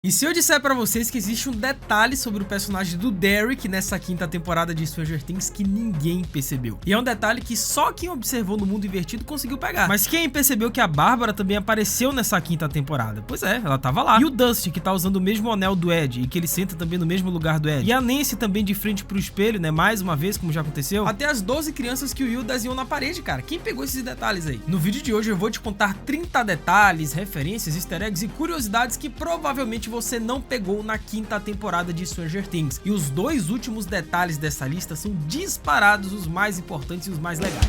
E se eu disser pra vocês que existe um detalhe sobre o personagem do Derek nessa quinta temporada de Stranger Things que ninguém percebeu? E é um detalhe que só quem observou no mundo invertido conseguiu pegar. Mas quem percebeu que a Bárbara também apareceu nessa quinta temporada? Pois é, ela tava lá. E o Dusty, que tá usando o mesmo anel do Ed e que ele senta também no mesmo lugar do Ed. E a Nancy também de frente pro espelho, né? Mais uma vez, como já aconteceu. Até as 12 crianças que o Will desenhou na parede, cara. Quem pegou esses detalhes aí? No vídeo de hoje eu vou te contar 30 detalhes, referências, easter eggs e curiosidades que provavelmente você não pegou na quinta temporada de Stranger Things. E os dois últimos detalhes dessa lista são disparados os mais importantes e os mais legais.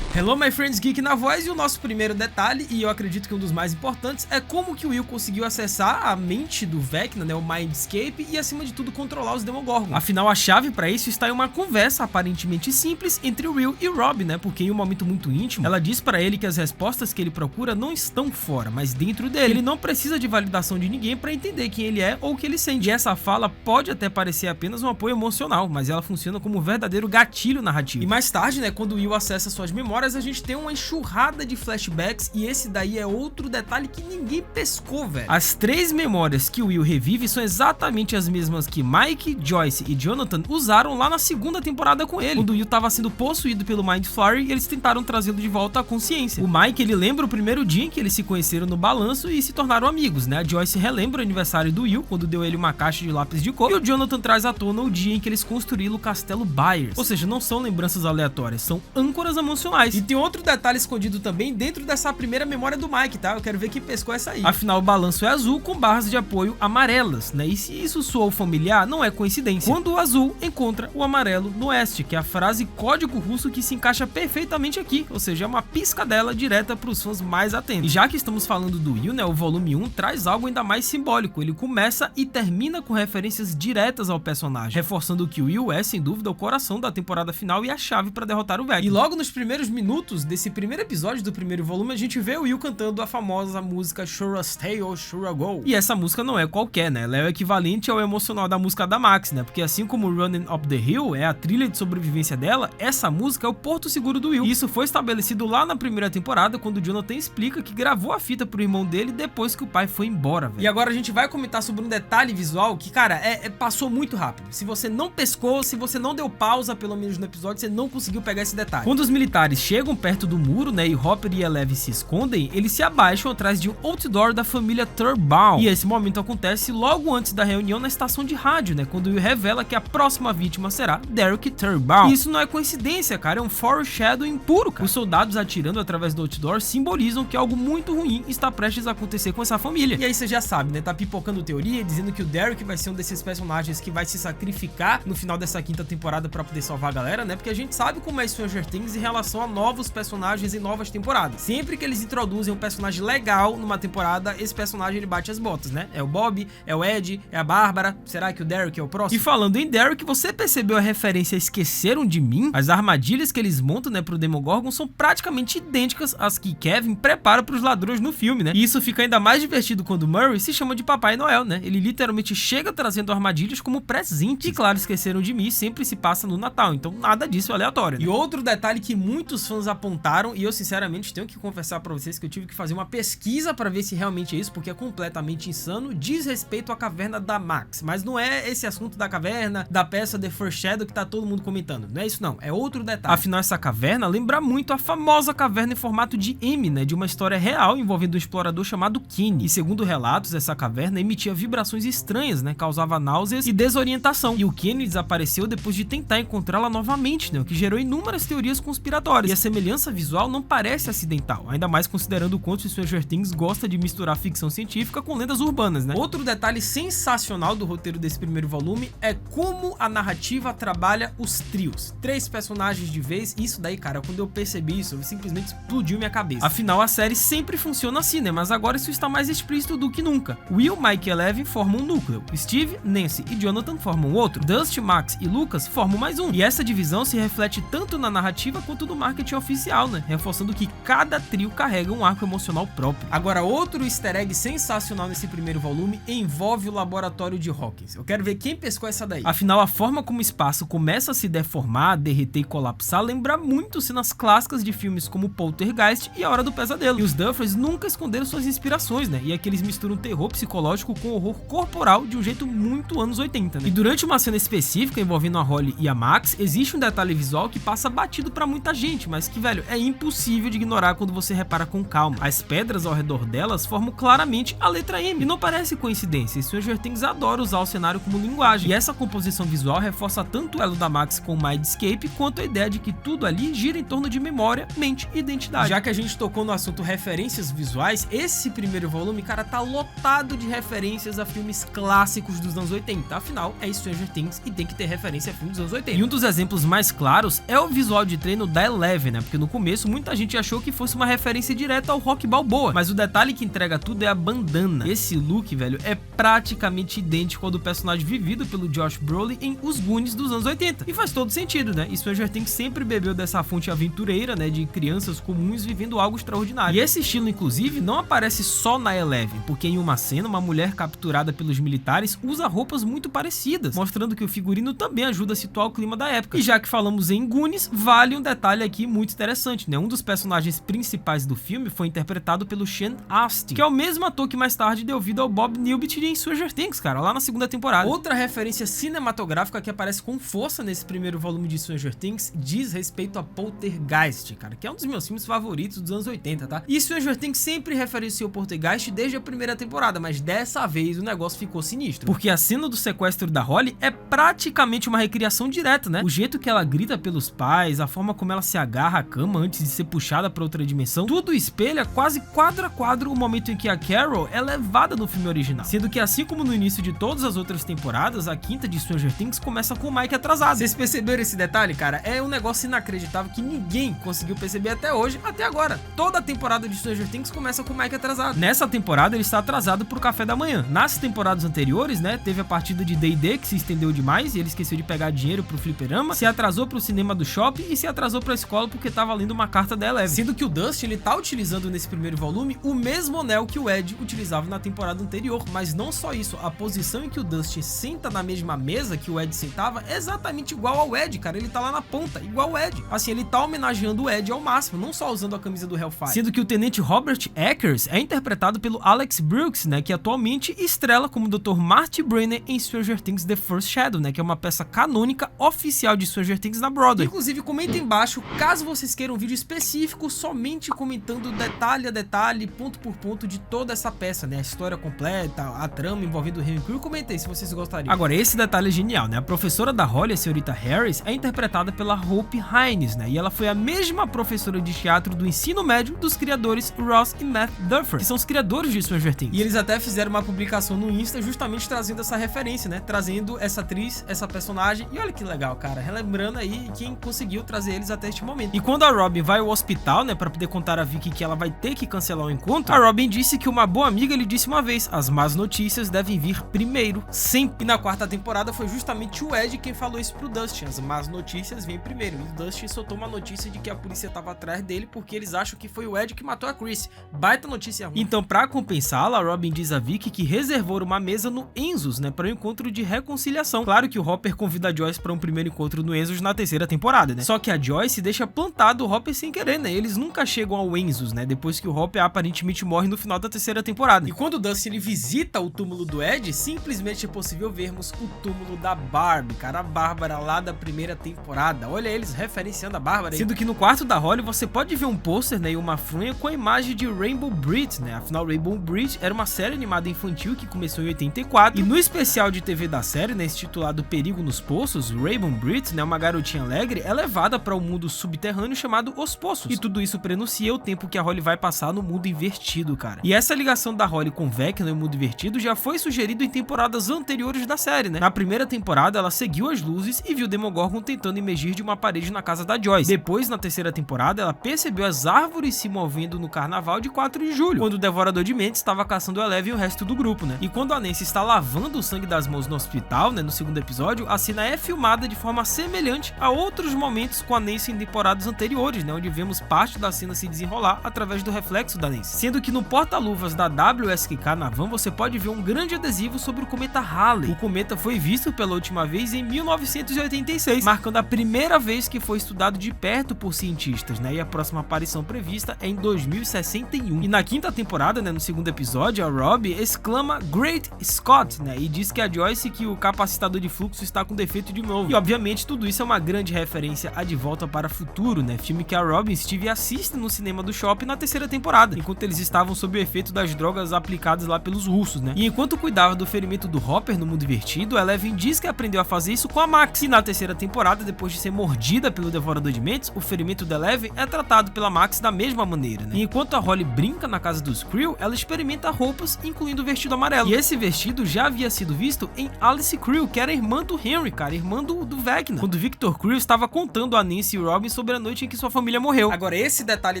Hello my friends, Geek na voz, e o nosso primeiro detalhe, e eu acredito que um dos mais importantes, é como que o Will conseguiu acessar a mente do Vecna, né, o Mindscape, e acima de tudo controlar os Demogorgons. Afinal, a chave para isso está em uma conversa aparentemente simples entre o Will e o Rob, né, porque em um momento muito íntimo, ela diz para ele que as respostas que ele procura não estão fora, mas dentro dele. Ele não precisa de validação de ninguém para entender quem ele é ou o que ele sente. E essa fala pode até parecer apenas um apoio emocional, mas ela funciona como um verdadeiro gatilho narrativo. E mais tarde, né, quando o Will acessa suas memórias, a gente tem uma enxurrada de flashbacks, e esse daí é outro detalhe que ninguém pescou, velho. As 3 memórias que o Will revive são exatamente as mesmas que Mike, Joyce e Jonathan usaram lá na segunda temporada com ele, quando o Will estava sendo possuído pelo Mind Flurry e eles tentaram trazê-lo de volta à consciência. O Mike, ele lembra o primeiro dia em que eles se conheceram no balanço e se tornaram amigos, né? A Joyce relembra o aniversário do Will, quando deu ele uma caixa de lápis de cor, e o Jonathan traz à tona o dia em que eles construíram o Castelo Byers. Ou seja, não são lembranças aleatórias, são âncoras emocionais. E tem outro detalhe escondido também dentro dessa primeira memória do Mike, tá? Eu quero ver quem pescou essa aí. Afinal, o balanço é azul com barras de apoio amarelas, né? E se isso soou familiar, não é coincidência. Quando o azul encontra o amarelo no oeste, que é a frase código russo que se encaixa perfeitamente aqui, ou seja, é uma piscadela direta para os fãs mais atentos. E já que estamos falando do Will, né? O volume 1 traz algo ainda mais simbólico. Ele começa e termina com referências diretas ao personagem, reforçando que o Will é, sem dúvida, o coração da temporada final e a chave para derrotar o Vecna. E logo nos primeiros minutos desse primeiro episódio do primeiro volume, a gente vê o Will cantando a famosa música Sure Stay or Sure Go. E essa música não é qualquer, né? Ela é o equivalente ao emocional da música da Max, né? Porque assim como Running Up the Hill é a trilha de sobrevivência dela, essa música é o porto seguro do Will. E isso foi estabelecido lá na primeira temporada, quando o Jonathan explica que gravou a fita pro irmão dele depois que o pai foi embora, velho. E agora a gente vai comentar sobre um detalhe visual que, cara, passou muito rápido. Se você não pescou, se você não deu pausa, pelo menos no episódio, você não conseguiu pegar esse detalhe. Quando os militares chegam perto do muro, né, e Hopper e Eleven se escondem, eles se abaixam atrás de um outdoor da família Turbaum. E esse momento acontece logo antes da reunião na estação de rádio, né, quando Will revela que a próxima vítima será Derek Turbaum. E isso não é coincidência, cara, é um foreshadowing puro, cara. Os soldados atirando através do outdoor simbolizam que algo muito ruim está prestes a acontecer com essa família. E aí você já sabe, né, tá pipocando teoria dizendo que o Derek vai ser um desses personagens que vai se sacrificar no final dessa quinta temporada pra poder salvar a galera, né, porque a gente sabe como é Stranger Things em relação a novos personagens em novas temporadas. Sempre que eles introduzem um personagem legal numa temporada, esse personagem ele bate as botas, né? É o Bob, é o Ed, é a Bárbara. Será que o Derek é o próximo? E falando em Derek, você percebeu a referência a Esqueceram de Mim? As armadilhas que eles montam, né, pro Demogorgon são praticamente idênticas às que Kevin prepara pros ladrões no filme, né? E isso fica ainda mais divertido quando Murray se chama de Papai Noel, né? Ele literalmente chega trazendo armadilhas como presente. E claro, Esqueceram de Mim sempre se passa no Natal, então nada disso é aleatório, né? E outro detalhe que muitos fãs apontaram, e eu sinceramente tenho que confessar pra vocês que eu tive que fazer uma pesquisa pra ver se realmente é isso, porque é completamente insano, diz respeito à caverna da Max, mas não é esse assunto da caverna, da peça The Foreshadow que tá todo mundo comentando, não é isso não, é outro detalhe. Afinal, essa caverna lembra muito a famosa caverna em formato de M, né, de uma história real envolvendo um explorador chamado Kenny, e segundo relatos, essa caverna emitia vibrações estranhas, né, causava náuseas e desorientação, e o Kenny desapareceu depois de tentar encontrá-la novamente, né, o que gerou inúmeras teorias conspiratórias, e a semelhança visual não parece acidental, ainda mais considerando o quanto Stranger Things gosta de misturar ficção científica com lendas urbanas, né? Outro detalhe sensacional do roteiro desse primeiro volume é como a narrativa trabalha os trios. 3 personagens de vez, isso daí, cara, quando eu percebi isso, simplesmente explodiu minha cabeça. Afinal, a série sempre funciona assim, né? Mas agora isso está mais explícito do que nunca. Will, Mike e Eleven formam um núcleo. Steve, Nancy e Jonathan formam outro. Dusty, Max e Lucas formam mais um. E essa divisão se reflete tanto na narrativa quanto no marketing marketing oficial, né? Reforçando que cada trio carrega um arco emocional próprio. Agora, outro easter egg sensacional nesse primeiro volume envolve o laboratório de Hawkins. Eu quero ver quem pescou essa daí. Afinal, a forma como o espaço começa a se deformar, derreter e colapsar lembra muito cenas clássicas de filmes como Poltergeist e A Hora do Pesadelo. E os Duffers nunca esconderam suas inspirações, né? E aqui eles misturam terror psicológico com horror corporal de um jeito muito anos 80, né? E durante uma cena específica envolvendo a Holly e a Max, existe um detalhe visual que passa batido pra muita gente, mas que, velho, é impossível de ignorar quando você repara com calma. As pedras ao redor delas formam claramente a letra M. E não parece coincidência, Stranger Things adora usar o cenário como linguagem. E essa composição visual reforça tanto o elo da Max com o Mindscape, quanto a ideia de que tudo ali gira em torno de memória, mente e identidade. Já que a gente tocou no assunto referências visuais, esse primeiro volume, cara, tá lotado de referências a filmes clássicos dos anos 80. Afinal, é Stranger Things e tem que ter referência a filmes dos anos 80. E um dos exemplos mais claros é o visual de treino da Eleven, né? Porque no começo muita gente achou que fosse uma referência direta ao Rock Balboa, mas o detalhe que entrega tudo é a bandana. Esse look, velho, é praticamente idêntico ao do personagem vivido pelo Josh Brolin em Os Goonies dos anos 80. E faz todo sentido, né? E Stranger Things sempre bebeu dessa fonte aventureira, né? De crianças comuns vivendo algo extraordinário. E esse estilo, inclusive, não aparece só na Eleven, porque em uma cena, uma mulher capturada pelos militares usa roupas muito parecidas, mostrando que o figurino também ajuda a situar o clima da época. E já que falamos em Goonies, vale um detalhe aqui muito interessante, né? Um dos personagens principais do filme foi interpretado pelo Sean Astin, que é o mesmo ator que mais tarde deu vida ao Bob Newbit em Stranger Things, cara, lá na segunda temporada. Outra referência cinematográfica que aparece com força nesse primeiro volume de Stranger Things diz respeito a Poltergeist, cara, que é um dos meus filmes favoritos dos anos 80, tá? E Stranger Things sempre referenciou Poltergeist desde a primeira temporada, mas dessa vez o negócio ficou sinistro, porque a cena do sequestro da Holly é praticamente uma recriação direta, né? O jeito que ela grita pelos pais, a forma como ela se agarra à cama antes de ser puxada para outra dimensão, tudo espelha quase quadro a quadro o momento em que a Carol é levada no filme original. Sendo que, assim como no início de todas as outras temporadas, a quinta de Stranger Things começa com o Mike atrasado. Vocês perceberam esse detalhe, cara? É um negócio inacreditável que ninguém conseguiu perceber até hoje, até agora. Toda a temporada de Stranger Things começa com o Mike atrasado. Nessa temporada ele está atrasado pro café da manhã. Nas temporadas anteriores, né, teve a partida de D&D que se estendeu demais e ele esqueceu de pegar dinheiro pro fliperama, se atrasou pro cinema do shopping e se atrasou pra escola porque tava lendo uma carta da Eleven. Sendo que o Dustin, ele tá utilizando nesse primeiro volume o mesmo anel que o Ed utilizava na temporada anterior, mas não só isso, a posição em que o Dustin senta na mesma mesa que o Ed sentava é exatamente igual ao Ed, cara, ele tá lá na ponta, igual o Ed. Assim, ele tá homenageando o Ed ao máximo, não só usando a camisa do Hellfire. Sendo que o tenente Robert Eggers é interpretado pelo Alex Brooks, né, que atualmente estrela como Dr. Marty Brenner em Stranger Things The First Shadow, né, que é uma peça canônica oficial de Stranger Things na Broadway. Inclusive, comenta embaixo caso vocês queiram um vídeo específico somente comentando detalhe a detalhe, ponto por ponto de toda essa peça, né, a história completa, a trama envolvendo o Henry Crew, comenta aí se vocês gostariam. Agora, esse detalhe é genial, né, a professora da Holly, a senhorita Harris, é interpretada pela Hope Hines, né, e ela foi a mesma professora de teatro do ensino médio dos criadores Ross e Matt Duffer, que são os criadores de Stranger Things. E eles até fizeram uma publicação no Insta justamente trazendo essa referência, né, trazendo essa atriz, essa personagem, e olha que legal, cara, relembrando aí quem conseguiu trazer eles até este momento. E quando a Robin vai ao hospital, né, pra poder contar a Vicky que ela vai ter que cancelar o encontro, a Robin disse que uma boa amiga lhe disse uma vez, as más notícias devem vir primeiro, sempre. E na quarta temporada foi justamente o Ed quem falou isso pro Dustin, as más notícias vêm primeiro, e o Dustin soltou uma notícia de que a polícia tava atrás dele porque eles acham que foi o Ed que matou a Chris. Baita notícia ruim. Então, pra compensá-la, a Robin diz a Vicky que reservou uma mesa no Enzo's, né, para um encontro de reconciliação. Claro que o Hopper convida a Joyce para um primeiro encontro no Enzo's na terceira temporada, né? Só que a Joyce deixa plantado o Hopper sem querer, né? Eles nunca chegam ao Enzo's, né? Depois que o Hopper aparentemente morre no final da terceira temporada. E quando o Dustin ele visita o túmulo do Ed, simplesmente é possível vermos o túmulo da Barbie, cara, a Bárbara lá da primeira temporada. Olha eles referenciando a Bárbara aí. Sendo que no quarto da Holly você pode ver um pôster, né, e uma fronha com a imagem de Rainbow Bridge, né? Afinal, Rainbow Bridge era uma série animada infantil que começou em 84 e no especial de TV da série, né, intitulado Perigo nos Poços, Rainbow Bridge, né, uma garotinha alegre, é levada para um mundo subterrâneo chamado Os Poços. E tudo isso prenuncia o tempo que a Holly vai passar no mundo invertido, cara. E essa ligação da Holly com Vecna e o mundo invertido já foi sugerido em temporadas anteriores da série, né? Na primeira temporada, ela seguiu as luzes e viu Demogorgon tentando emergir de uma parede na casa da Joyce. Depois, na terceira temporada, ela percebeu as árvores se movendo no carnaval de 4 de julho, quando o Devorador de Mentes estava caçando a Eleven e o resto do grupo, né? E quando a Nancy está lavando o sangue das mãos no hospital, né, no segundo episódio, a cena é filmada de forma semelhante a outros momentos com a Nancy em temporadas temporadas anteriores, né, onde vemos parte da cena se desenrolar através do reflexo da Nancy. Sendo que no porta-luvas da WSQK na van você pode ver um grande adesivo sobre o cometa Halley. O cometa foi visto pela última vez em 1986, marcando a primeira vez que foi estudado de perto por cientistas, né, e a próxima aparição prevista é em 2061. E na quinta temporada, né, no segundo episódio, a Robbie exclama Great Scott, né, e diz que a Joyce que o capacitador de fluxo está com defeito de novo. E obviamente tudo isso é uma grande referência a De Volta para o Futuro, né, filme que a Robin e Steve assistem no cinema do shopping na terceira temporada, enquanto eles estavam sob o efeito das drogas aplicadas lá pelos russos, né. E enquanto cuidava do ferimento do Hopper no mundo invertido, Eleven diz que aprendeu a fazer isso com a Max. E na terceira temporada, depois de ser mordida pelo Devorador de Mentes, o ferimento da Eleven é tratado pela Max da mesma maneira, né. E enquanto a Holly brinca na casa dos Creel, ela experimenta roupas, incluindo o vestido amarelo. E esse vestido já havia sido visto em Alice Creel, que era irmã do Henry, cara, irmã do Vecna, quando Victor Creel estava contando a Nancy e Robin sobre a noite em que sua família morreu. Agora, esse detalhe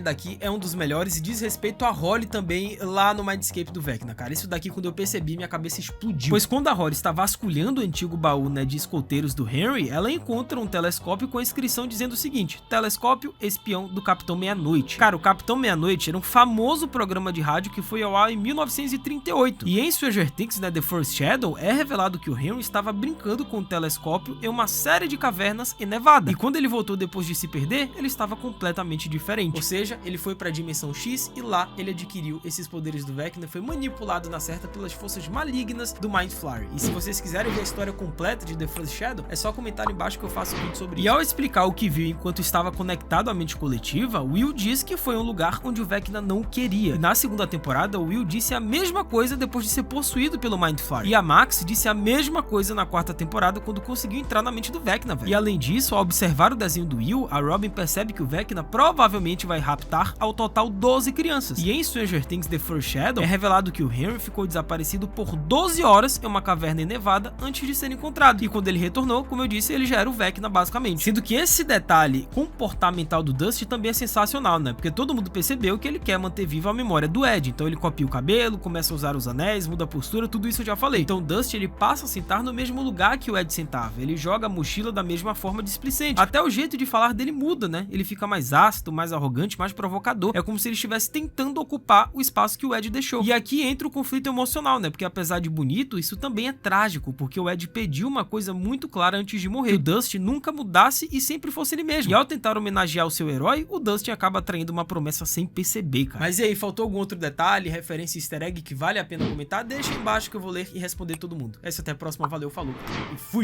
daqui é um dos melhores e diz respeito a Holly também lá no Mindscape do Vecna, cara. Isso daqui, quando eu percebi, minha cabeça explodiu. Pois quando a Holly está vasculhando o antigo baú, né, de escoteiros do Henry, ela encontra um telescópio com a inscrição dizendo o seguinte: Telescópio Espião do Capitão Meia-Noite. Cara, o Capitão Meia-Noite era um famoso programa de rádio que foi ao ar em 1938. E em Stranger Things, né, The First Shadow, é revelado que o Henry estava brincando com o telescópio em uma série de cavernas em Nevada. E quando ele voltou depois de se perder, ele estava completamente diferente. Ou seja, ele foi para a dimensão X e lá ele adquiriu esses poderes do Vecna, foi manipulado na certa pelas forças malignas do Mind Flayer. E se vocês quiserem ver a história completa de The First Shadow, é só comentar ali embaixo que eu faço um vídeo sobre isso. E ao explicar o que viu enquanto estava conectado à mente coletiva, Will diz que foi um lugar onde o Vecna não o queria. E na segunda temporada, Will disse a mesma coisa depois de ser possuído pelo Mind Flayer. E a Max disse a mesma coisa na quarta temporada quando conseguiu entrar na mente do Vecna, velho. E além disso, ao observar o desenho do Will, a Robin percebe que o Vecna provavelmente vai raptar ao total 12 crianças. E em Stranger Things The First Shadow, é revelado que o Henry ficou desaparecido por 12 horas em uma caverna em Nevada antes de ser encontrado. E quando ele retornou, como eu disse, ele já era o Vecna basicamente. Sendo que esse detalhe comportamental do Dusty também é sensacional, né? Porque todo mundo percebeu que ele quer manter viva a memória do Ed. Então ele copia o cabelo, começa a usar os anéis, muda a postura, tudo isso eu já falei. Então o Dusty, ele passa a sentar no mesmo lugar que o Ed sentava. Ele joga a mochila da mesma forma displicente. Até o jeito de falar dele muda, né? Ele fica mais ácido, mais arrogante, mais provocador. É como se ele estivesse tentando ocupar o espaço que o Ed deixou. E aqui entra o conflito emocional, né? Porque apesar de bonito, isso também é trágico, porque o Ed pediu uma coisa muito clara antes de morrer: que o Dusty nunca mudasse e sempre fosse ele mesmo. E ao tentar homenagear o seu herói, o Dusty acaba traindo uma promessa sem perceber, cara. Mas e aí, faltou algum outro detalhe, referência easter egg que vale a pena comentar? Deixa aí embaixo que eu vou ler e responder todo mundo. É isso, até a próxima, valeu, falou e fui!